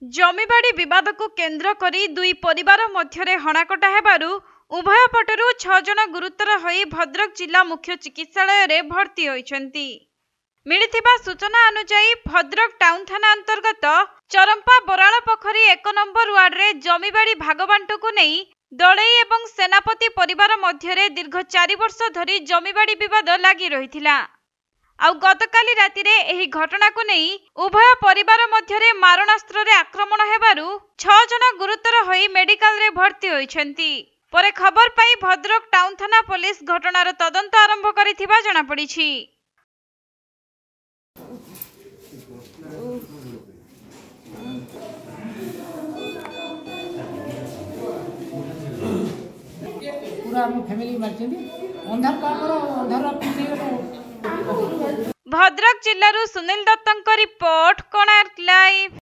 जमीबाड़ी विवाद को केन्द्र करी दुई परिवार मध्य हणाकटा हेबारु उभय पटरु 6 जन गुरुतर होई भद्रक जिला मुख्य चिकित्सालय रे भर्ती होइछन्ति। मिलिथिबा सूचना अनुसार भद्रक टाउन थाना अंतर्गत चरंपा बराल पोखरी 1 नंबर वार्ड रे जमीबाड़ी भागबांट को नहीं दलई एवं सेनापति परिवार मध्य दीर्घ 4 वर्ष धरी जमीबाड़ी विवाद लगी रहिथिला। आउ गतकाली राति रे एही घटना को नहीं उभय परिवार मध्य मारणास्त्र रे आक्रमण हेबारु 6 जन गुरुतर होई मेडिकल रे भर्ती होइछन्ति। परे खबर पाई भद्रक टाउन थाना पुलिस घटनार तदंत आरंभ करिथिबा जणा पड़िछि। पूरा फैमिली मारछन्ति अंधार कामर अंधार भद्रक जिल्लारू सुनील दत्तଙ୍କ रिपोर्ट कोणार्क लाइव।